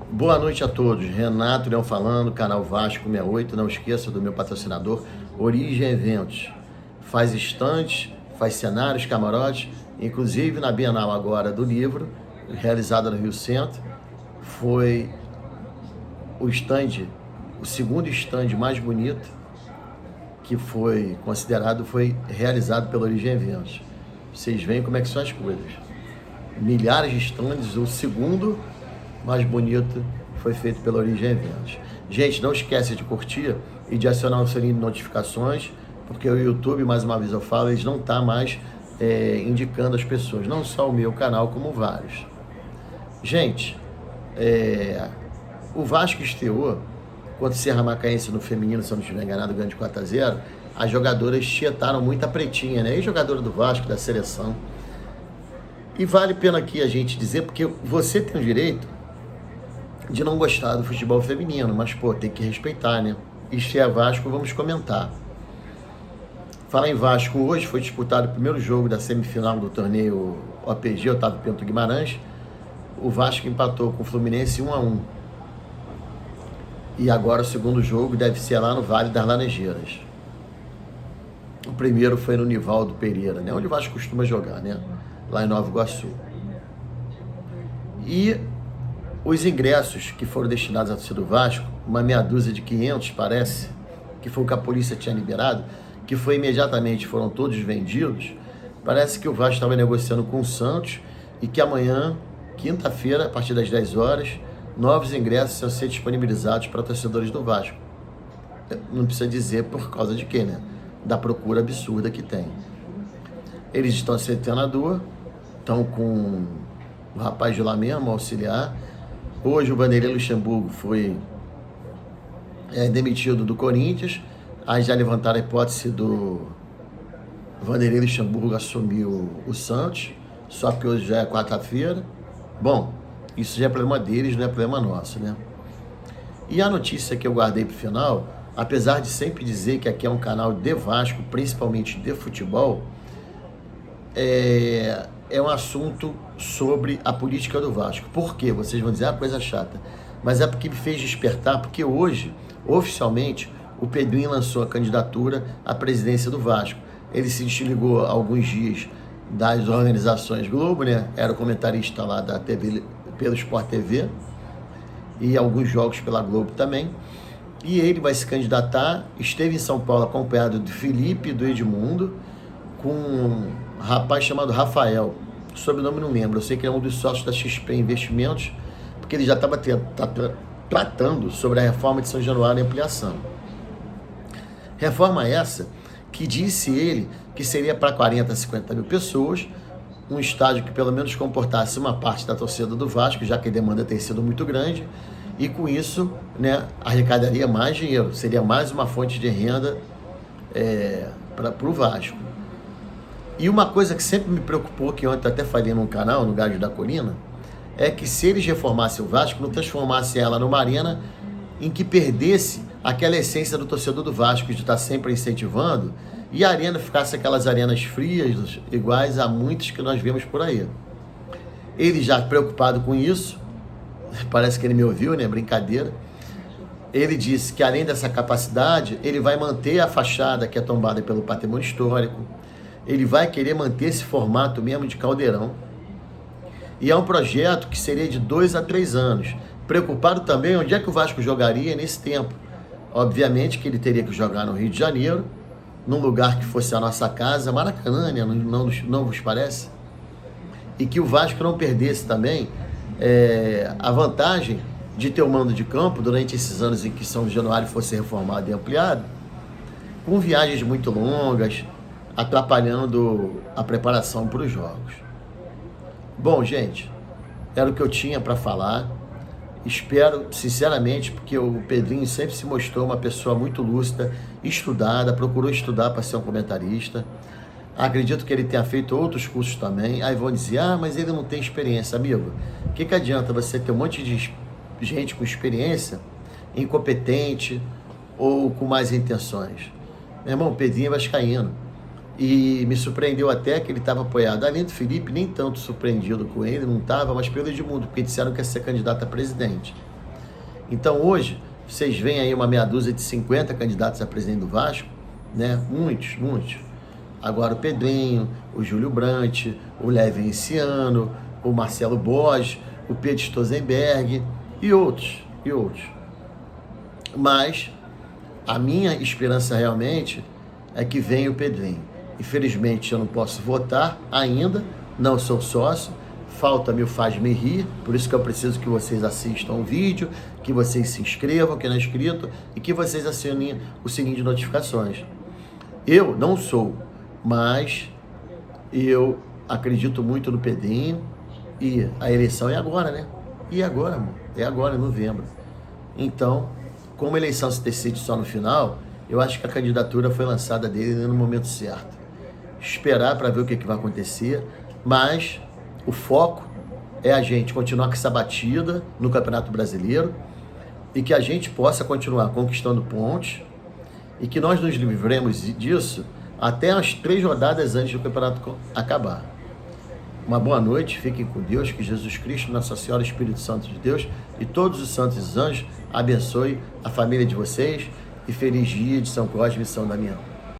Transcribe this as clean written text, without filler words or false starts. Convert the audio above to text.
Boa noite a todos. Renato Leão falando, canal Vasco 68. Não esqueça do meu patrocinador, Origem Eventos. Faz estantes, faz cenários, camarotes, inclusive na Bienal agora do livro, realizada no Rio Centro, foi o segundo stand mais bonito que foi considerado, foi realizado pela Origem Eventos. Vocês veem como é que são as coisas. Milhares de stands, o segundo mais bonito foi feito pela Origem Eventos. Gente, não esquece de curtir e de acionar o sininho de notificações, porque o YouTube, mais uma vez eu falo, eles não estão mais indicando as pessoas, não só o meu canal, como vários. Gente, o Vasco estreou contra o Serra Macaense no feminino, se eu não estiver enganado, ganhando de 4-0, as jogadoras tietaram muito a pretinha, né? E jogadora do Vasco, da seleção. E vale a pena aqui a gente dizer, porque você tem o direito de não gostar do futebol feminino, mas, pô, tem que respeitar, né? Isto é Vasco, vamos comentar. Falar em Vasco, hoje foi disputado o primeiro jogo da semifinal do torneio OPG, Otávio Pinto Guimarães. O Vasco empatou com o Fluminense 1-1. E agora o segundo jogo deve ser lá no Vale das Laranjeiras. O primeiro foi no Nivaldo Pereira, né? Onde o Vasco costuma jogar, né? Lá em Nova Iguaçu. E os ingressos que foram destinados à torcida do Vasco, uma meia dúzia de 500, parece, que foi o que a polícia tinha liberado, que foi imediatamente, foram todos vendidos. Parece que o Vasco estava negociando com o Santos e que amanhã, quinta-feira, a partir das 10 horas, novos ingressos vão ser disponibilizados para torcedores do Vasco. Não precisa dizer por causa de quê, né? Da procura absurda que tem. Eles estão aceitando a dor, estão com o rapaz de lá mesmo, auxiliar. Hoje o Vanderlei Luxemburgo foi demitido do Corinthians. Aí já levantaram a hipótese do Vanderlei Luxemburgo assumir o Santos, só que hoje já é quarta-feira. Bom, isso já é problema deles, não é problema nosso, né? E a notícia que eu guardei para o final, apesar de sempre dizer que aqui é um canal de Vasco, principalmente de futebol, é um assunto sobre a política do Vasco. Por quê? Vocês vão dizer, coisa chata. Mas é porque me fez despertar, porque hoje, oficialmente, o Pedrinho lançou a candidatura à presidência do Vasco. Ele se desligou há alguns dias das organizações Globo, né? Era o comentarista lá da TV, pelo Sport TV, e alguns jogos pela Globo também. E ele vai se candidatar, esteve em São Paulo acompanhado do Felipe e do Edmundo, com um rapaz chamado Rafael, sobrenome não lembro, eu sei que ele é um dos sócios da XP Investimentos, porque ele já estava tratando sobre a reforma de São Januário e ampliação. Reforma essa que disse ele que seria para 40 a 50 mil pessoas, um estádio que pelo menos comportasse uma parte da torcida do Vasco, já que a demanda tem sido muito grande, e com isso, né, arrecadaria mais dinheiro, seria mais uma fonte de renda para o Vasco. E uma coisa que sempre me preocupou, que ontem até falei num canal, no Gado da Colina, é que se eles reformassem o Vasco, não transformassem ela numa arena em que perdesse aquela essência do torcedor do Vasco, de estar sempre incentivando, e a arena ficasse aquelas arenas frias, iguais a muitos que nós vemos por aí. Ele já preocupado com isso, parece que ele me ouviu, né? Brincadeira. Ele disse que além dessa capacidade, ele vai manter a fachada que é tombada pelo patrimônio histórico, ele vai querer manter esse formato mesmo de caldeirão. E é um projeto que seria de 2 a 3 anos. Preocupado também onde é que o Vasco jogaria nesse tempo. Obviamente que ele teria que jogar no Rio de Janeiro, num lugar que fosse a nossa casa, Maracanã, né? Não vos parece? E que o Vasco não perdesse também a vantagem de ter o mando de campo durante esses anos em que São Januário fosse reformado e ampliado, com viagens muito longas, atrapalhando a preparação para os jogos. Bom, gente, era o que eu tinha para falar. Espero, sinceramente, porque o Pedrinho sempre se mostrou uma pessoa muito lúcida, estudada, procurou estudar para ser um comentarista. Acredito que ele tenha feito outros cursos também. Aí vão dizer, mas ele não tem experiência. Amigo, o que adianta você ter um monte de gente com experiência, incompetente ou com más intenções? Meu irmão, o Pedrinho é vascaíno. E me surpreendeu até que ele estava apoiado. Além do Felipe, nem tanto surpreendido com ele, não estava, mas pelo Edmundo, porque disseram que ia ser candidato a presidente. Então hoje, vocês veem aí uma meia dúzia de 50 candidatos a presidente do Vasco, né? Muitos. Agora o Pedrinho, o Júlio Brandt, o Levin Enciano, o Marcelo Borges, o Pedro Stosenberg e outros. Mas a minha esperança realmente é que venha o Pedrinho. Infelizmente eu não posso votar ainda, não sou sócio, falta-me o Faz-me Rir, por isso que eu preciso que vocês assistam o vídeo, que vocês se inscrevam, quem não é inscrito, e que vocês acionem o sininho de notificações. Eu não sou, mas eu acredito muito no Pedrinho, e a eleição é agora, né? E agora, amor? É agora, em novembro. Então, como a eleição se decide só no final, eu acho que a candidatura foi lançada dele no momento certo. Esperar para ver o que vai acontecer, mas o foco é a gente continuar com essa batida no Campeonato Brasileiro e que a gente possa continuar conquistando pontos e que nós nos livremos disso até as 3 rodadas antes do campeonato acabar. Uma boa noite, fiquem com Deus, que Jesus Cristo, Nossa Senhora, Espírito Santo de Deus e todos os santos e anjos abençoe a família de vocês e feliz dia de São Cosme e São Damião.